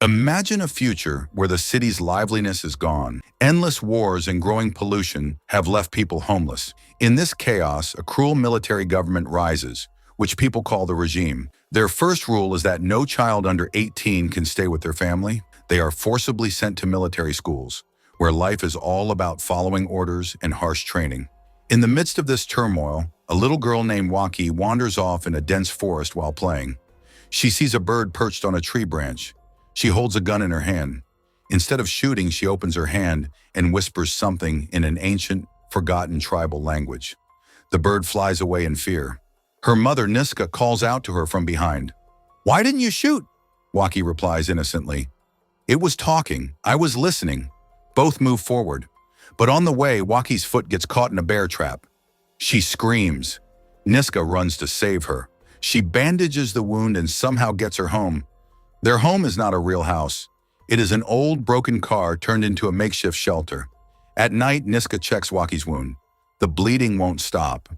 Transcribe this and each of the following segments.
Imagine a future where the city's liveliness is gone. Endless wars and growing pollution have left people homeless. In this chaos, a cruel military government rises, which people call the regime. Their first rule is that no child under 18 can stay with their family. They are forcibly sent to military schools, where life is all about following orders and harsh training. In the midst of this turmoil, a little girl named Waki wanders off in a dense forest while playing. She sees a bird perched on a tree branch. She holds a gun in her hand. Instead of shooting, she opens her hand and whispers something in an ancient, forgotten tribal language. The bird flies away in fear. Her mother, Niska, calls out to her from behind. "Why didn't you shoot?" Waki replies innocently. "It was talking. I was listening." Both move forward. But on the way, Waki's foot gets caught in a bear trap. She screams. Niska runs to save her. She bandages the wound and somehow gets her home. Their home is not a real house. It is an old, broken car turned into a makeshift shelter. At night, Niska checks Waki's wound. The bleeding won't stop.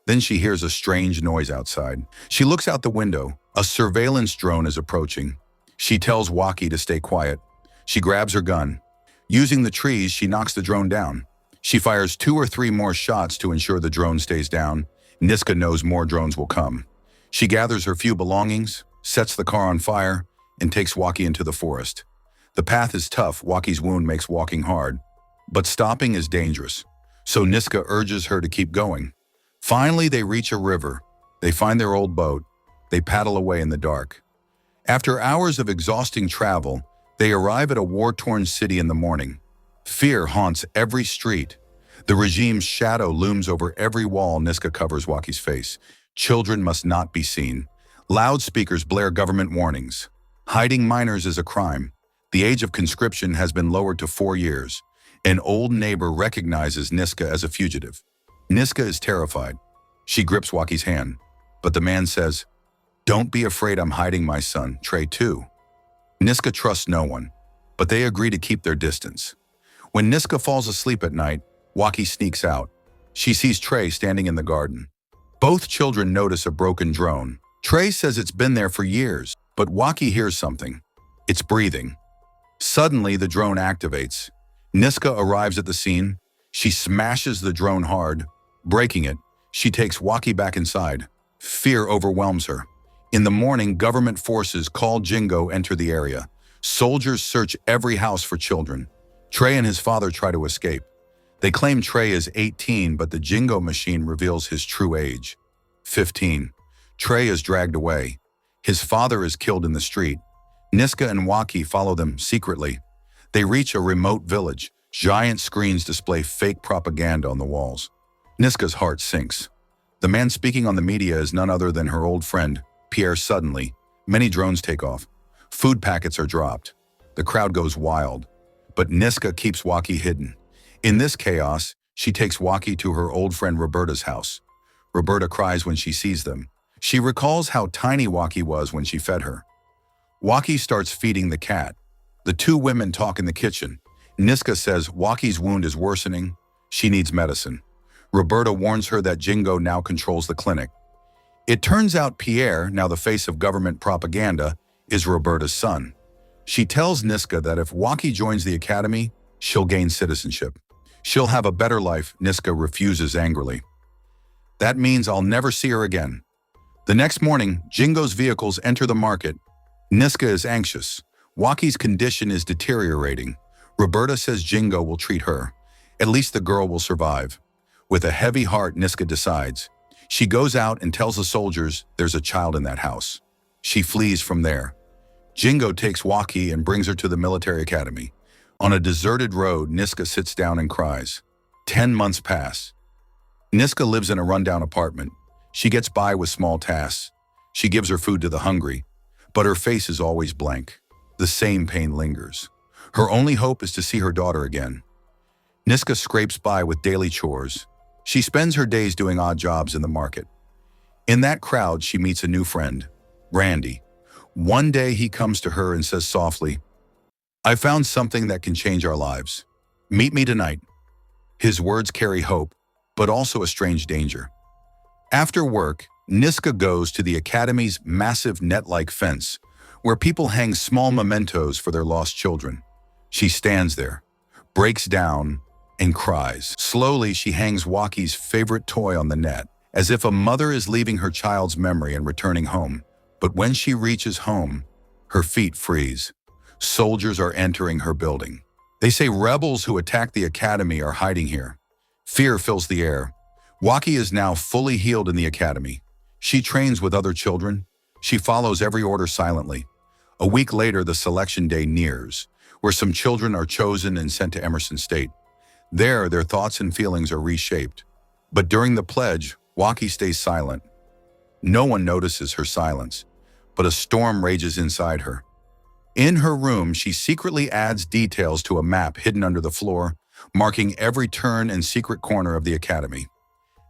Then she hears a strange noise outside. She looks out the window. A surveillance drone is approaching. She tells Waki to stay quiet. She grabs her gun. Using the trees, she knocks the drone down. She fires 2 or 3 more shots to ensure the drone stays down. Niska knows more drones will come. She gathers her few belongings, sets the car on fire, and takes Waki into the forest. The path is tough. Waki's wound makes walking hard. But stopping is dangerous, so Niska urges her to keep going. Finally, they reach a river. They find their old boat. They paddle away in the dark. After hours of exhausting travel, they arrive at a war-torn city in the morning. Fear haunts every street. The regime's shadow looms over every wall. Niska covers Waki's face. Children must not be seen. Loudspeakers blare government warnings. Hiding minors is a crime. The age of conscription has been lowered to 4 years. An old neighbor recognizes Niska as a fugitive. Niska is terrified. She grips Waki's hand. But the man says, "Don't be afraid, I'm hiding my son, Trey, too." Niska trusts no one, but they agree to keep their distance. When Niska falls asleep at night, Waki sneaks out. She sees Trey standing in the garden. Both children notice a broken drone. Trey says it's been there for years, but Waki hears something. It's breathing. Suddenly, the drone activates. Niska arrives at the scene. She smashes the drone hard. Breaking it, she takes Waki back inside. Fear overwhelms her. In the morning, government forces called Jingo enter the area. Soldiers search every house for children. Trey and his father try to escape. They claim Trey is 18, but the Jingo machine reveals his true age. 15. Trey is dragged away. His father is killed in the street. Niska and Waki follow them secretly. They reach a remote village. Giant screens display fake propaganda on the walls. Niska's heart sinks. The man speaking on the media is none other than her old friend, Pierre. Suddenly, many drones take off. Food packets are dropped. The crowd goes wild. But Niska keeps Waki hidden. In this chaos, she takes Waki to her old friend Roberta's house. Roberta cries when she sees them. She recalls how tiny Waki was when she fed her. Waki starts feeding the cat. The 2 women talk in the kitchen. Niska says Waki's wound is worsening. She needs medicine. Roberta warns her that Jingo now controls the clinic. It turns out Pierre, now the face of government propaganda, is Roberta's son. She tells Niska that if Waki joins the academy, she'll gain citizenship. She'll have a better life. Niska refuses angrily. "That means I'll never see her again." The next morning, Jingo's vehicles enter the market. Niska is anxious. Waki's condition is deteriorating. Roberta says Jingo will treat her. At least the girl will survive. With a heavy heart, Niska decides. She goes out and tells the soldiers there's a child in that house. She flees from there. Jingo takes Waki and brings her to the military academy. On a deserted road, Niska sits down and cries. 10 months pass. Niska lives in a rundown apartment. She gets by with small tasks. She gives her food to the hungry, but her face is always blank. The same pain lingers. Her only hope is to see her daughter again. Niska scrapes by with daily chores. She spends her days doing odd jobs in the market. In that crowd, she meets a new friend, Randy. One day he comes to her and says softly, "I found something that can change our lives. Meet me tonight." His words carry hope, but also a strange danger. After work, Niska goes to the academy's massive net-like fence, where people hang small mementos for their lost children. She stands there, breaks down, and cries. Slowly, she hangs Waki's favorite toy on the net, as if a mother is leaving her child's memory and returning home. But when she reaches home, her feet freeze. Soldiers are entering her building. They say rebels who attacked the academy are hiding here. Fear fills the air. Waki is now fully healed in the academy. She trains with other children. She follows every order silently. A week later, the selection day nears, where some children are chosen and sent to Emerson State. There, their thoughts and feelings are reshaped. But during the pledge, Waki stays silent. No one notices her silence, but a storm rages inside her. In her room, she secretly adds details to a map hidden under the floor, marking every turn and secret corner of the academy.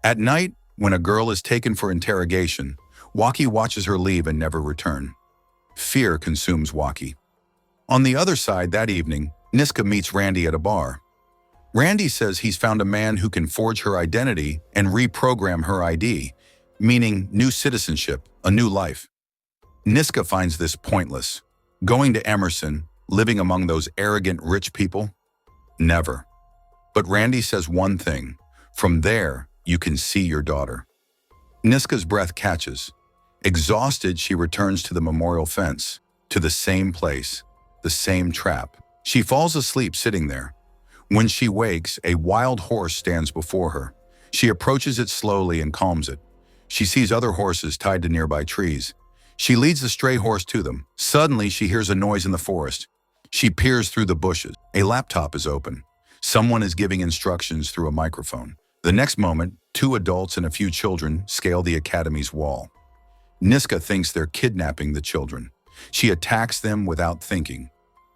At night, when a girl is taken for interrogation, Waki watches her leave and never return. Fear consumes Waki. On the other side, that evening, Niska meets Randy at a bar. Randy says he's found a man who can forge her identity and reprogram her ID, meaning new citizenship, a new life. Niska finds this pointless. Going to Emerson, living among those arrogant rich people? Never. But Randy says one thing. From there, you can see your daughter. Niska's breath catches. Exhausted, she returns to the memorial fence, to the same place, the same trap. She falls asleep sitting there. When she wakes, a wild horse stands before her. She approaches it slowly and calms it. She sees other horses tied to nearby trees. She leads the stray horse to them. Suddenly, she hears a noise in the forest. She peers through the bushes. A laptop is open. Someone is giving instructions through a microphone. The next moment, 2 adults and a few children scale the academy's wall. Niska thinks they're kidnapping the children. She attacks them without thinking.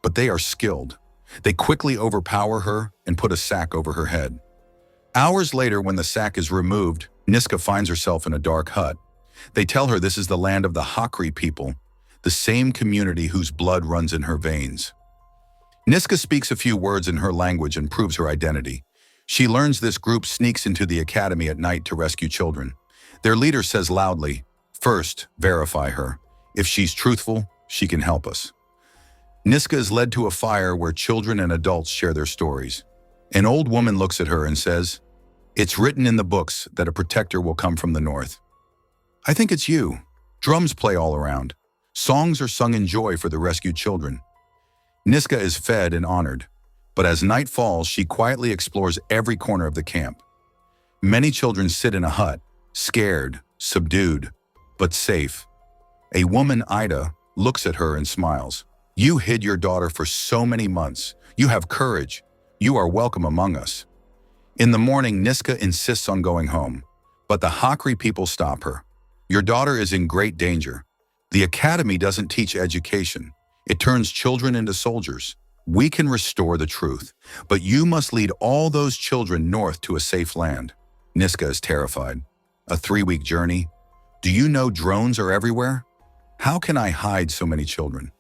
But they are skilled. They quickly overpower her and put a sack over her head. Hours later, when the sack is removed, Niska finds herself in a dark hut. They tell her this is the land of the Cree people, the same community whose blood runs in her veins. Niska speaks a few words in her language and proves her identity. She learns this group sneaks into the academy at night to rescue children. Their leader says loudly, "First, verify her. If she's truthful, she can help us." Niska is led to a fire where children and adults share their stories. An old woman looks at her and says, "It's written in the books that a protector will come from the north. I think it's you." Drums play all around. Songs are sung in joy for the rescued children. Niska is fed and honored, but as night falls, she quietly explores every corner of the camp. Many children sit in a hut, scared, subdued, but safe. A woman, Ida, looks at her and smiles. "You hid your daughter for so many months. You have courage. You are welcome among us." In the morning, Niska insists on going home, but the Cree people stop her. "Your daughter is in great danger. The academy doesn't teach education. It turns children into soldiers. We can restore the truth, but you must lead all those children north to a safe land." Niska is terrified. A 3-week journey? Do you know drones are everywhere? How can I hide so many children?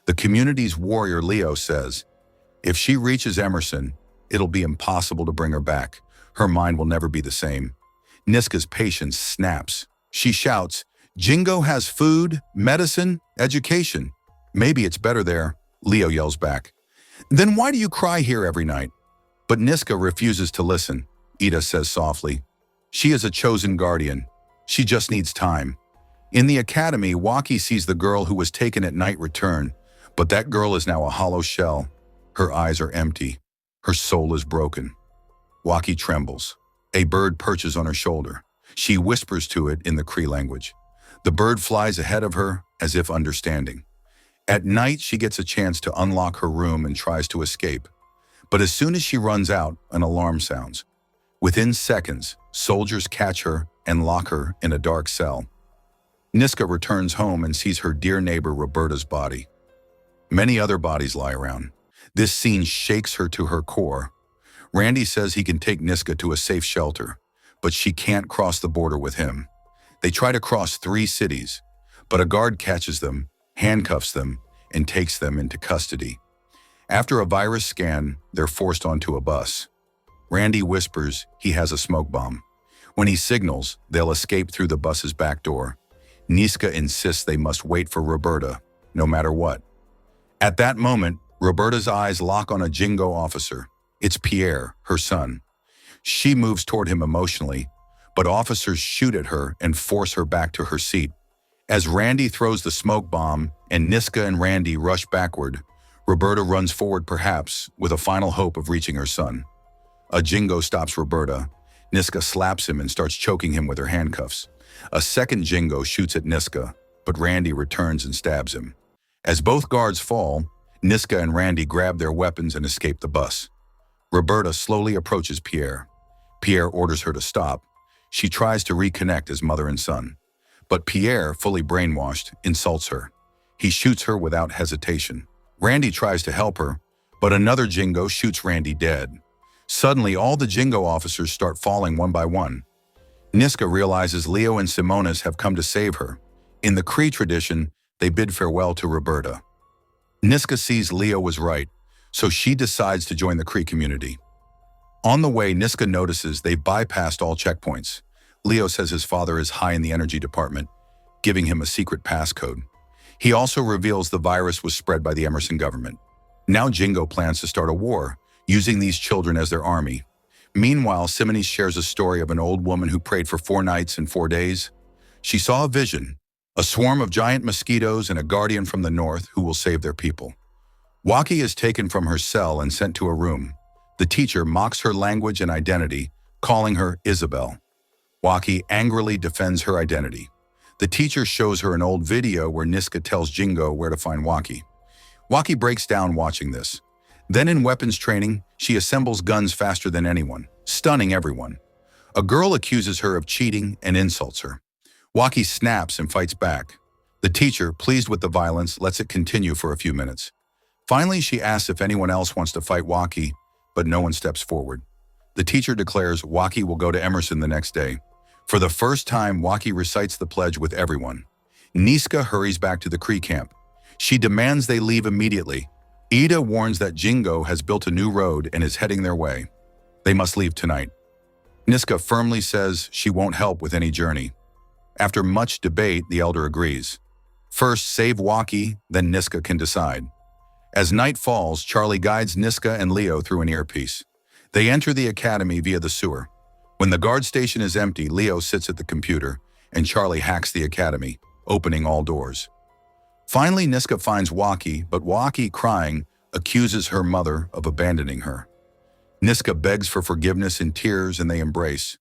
The community's warrior Leo says, if she reaches Emerson, it'll be impossible to bring her back. Her mind will never be the same. Niska's patience snaps. She shouts, "Jingo has food, medicine, education. Maybe it's better there," Leo yells back. "Then why do you cry here every night?" But Niska refuses to listen. Ida says softly, "She is a chosen guardian. She just needs time." In the academy, Waki sees the girl who was taken at night return, but that girl is now a hollow shell. Her eyes are empty. Her soul is broken. Waki trembles. A bird perches on her shoulder. She whispers to it in the Cree language. The bird flies ahead of her as if understanding. At night, she gets a chance to unlock her room and tries to escape. But as soon as she runs out, an alarm sounds. Within seconds, soldiers catch her and lock her in a dark cell. Niska returns home and sees her dear neighbor Roberta's body. Many other bodies lie around. This scene shakes her to her core. Randy says he can take Niska to a safe shelter, but she can't cross the border with him. They try to cross 3 cities, but a guard catches them, handcuffs them, and takes them into custody. After a virus scan, they're forced onto a bus. Randy whispers he has a smoke bomb. When he signals, they'll escape through the bus's back door. Niska insists they must wait for Roberta, no matter what. At that moment, Roberta's eyes lock on a Jingo officer. It's Pierre, her son. She moves toward him emotionally, but officers shoot at her and force her back to her seat. As Randy throws the smoke bomb and Niska and Randy rush backward, Roberta runs forward perhaps with a final hope of reaching her son. A Jingo stops Roberta. Niska slaps him and starts choking him with her handcuffs. A second Jingo shoots at Niska, but Randy returns and stabs him. As both guards fall, Niska and Randy grab their weapons and escape the bus. Roberta slowly approaches Pierre. Pierre orders her to stop. She tries to reconnect as mother and son. But Pierre, fully brainwashed, insults her. He shoots her without hesitation. Randy tries to help her, but another Jingo shoots Randy dead. Suddenly, all the Jingo officers start falling one by one. Niska realizes Leo and Simonis have come to save her. In the Cree tradition, they bid farewell to Roberta. Niska sees Leo was right, so she decides to join the Cree community. On the way, Niska notices they've bypassed all checkpoints. Leo says his father is high in the energy department, giving him a secret passcode. He also reveals the virus was spread by the Emerson government. Now Jingo plans to start a war, using these children as their army. Meanwhile, Simonis shares a story of an old woman who prayed for 4 nights and 4 days. She saw a vision, a swarm of giant mosquitoes and a guardian from the north who will save their people. Waki is taken from her cell and sent to a room. The teacher mocks her language and identity, calling her Isabel. Waki angrily defends her identity. The teacher shows her an old video where Niska tells Jingo where to find Waki. Waki breaks down watching this. Then in weapons training, she assembles guns faster than anyone, stunning everyone. A girl accuses her of cheating and insults her. Waki snaps and fights back. The teacher, pleased with the violence, lets it continue for a few minutes. Finally, she asks if anyone else wants to fight Waki, but no one steps forward. The teacher declares Waki will go to Emerson the next day. For the first time, Waki recites the pledge with everyone. Niska hurries back to the Cree camp. She demands they leave immediately. Ida warns that Jingo has built a new road and is heading their way. They must leave tonight. Niska firmly says she won't help with any journey. After much debate, the elder agrees. First, save Waki, then Niska can decide. As night falls, Charlie guides Niska and Leo through an earpiece. They enter the academy via the sewer. When the guard station is empty, Leo sits at the computer, and Charlie hacks the academy, opening all doors. Finally, Niska finds Waki, but Waki, crying, accuses her mother of abandoning her. Niska begs for forgiveness in tears and they embrace.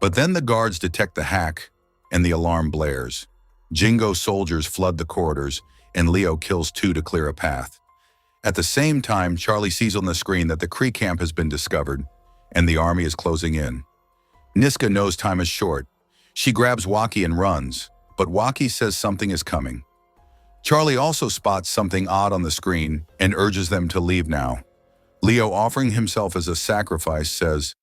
But then the guards detect the hack and the alarm blares. Jingo soldiers flood the corridors and Leo kills 2 to clear a path. At the same time, Charlie sees on the screen that the Cree camp has been discovered and the army is closing in. Niska knows time is short. She grabs Waki and runs, but Waki says something is coming. Charlie also spots something odd on the screen and urges them to leave now. Leo, offering himself as a sacrifice, says,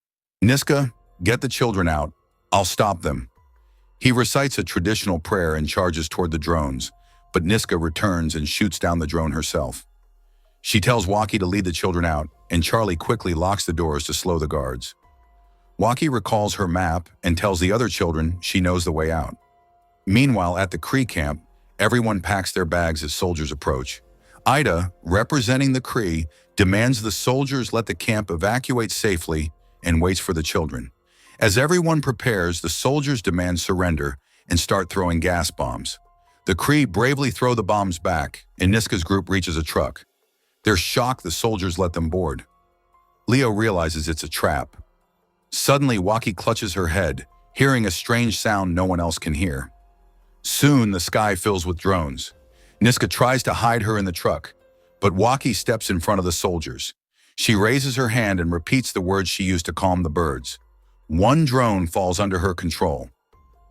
"Niska, get the children out. I'll stop them." He recites a traditional prayer and charges toward the drones, but Niska returns and shoots down the drone herself. She tells Waki to lead the children out, and Charlie quickly locks the doors to slow the guards. Waki recalls her map and tells the other children she knows the way out. Meanwhile, at the Cree camp, everyone packs their bags as soldiers approach. Ida, representing the Cree, demands the soldiers let the camp evacuate safely and waits for the children. As everyone prepares, the soldiers demand surrender and start throwing gas bombs. The Cree bravely throw the bombs back, and Niska's group reaches a truck. They're shocked the soldiers let them board. Leo realizes it's a trap. Suddenly, Waki clutches her head, hearing a strange sound no one else can hear. Soon, the sky fills with drones. Niska tries to hide her in the truck, but Waki steps in front of the soldiers. She raises her hand and repeats the words she used to calm the birds. One drone falls under her control.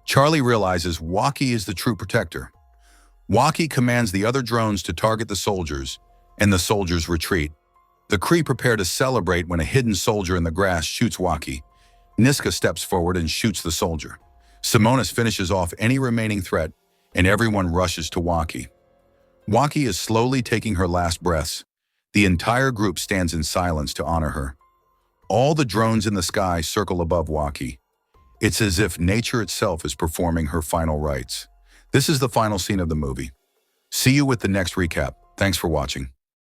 Charlie realizes Waki is the true protector. Waki commands the other drones to target the soldiers, and the soldiers retreat. The Cree prepare to celebrate when a hidden soldier in the grass shoots Waki. Niska steps forward and shoots the soldier. Simonis finishes off any remaining threat, and everyone rushes to Waki. Waki is slowly taking her last breaths. The entire group stands in silence to honor her. All the drones in the sky circle above Waki. It's as if nature itself is performing her final rites. This is the final scene of the movie. See you with the next recap. Thanks for watching.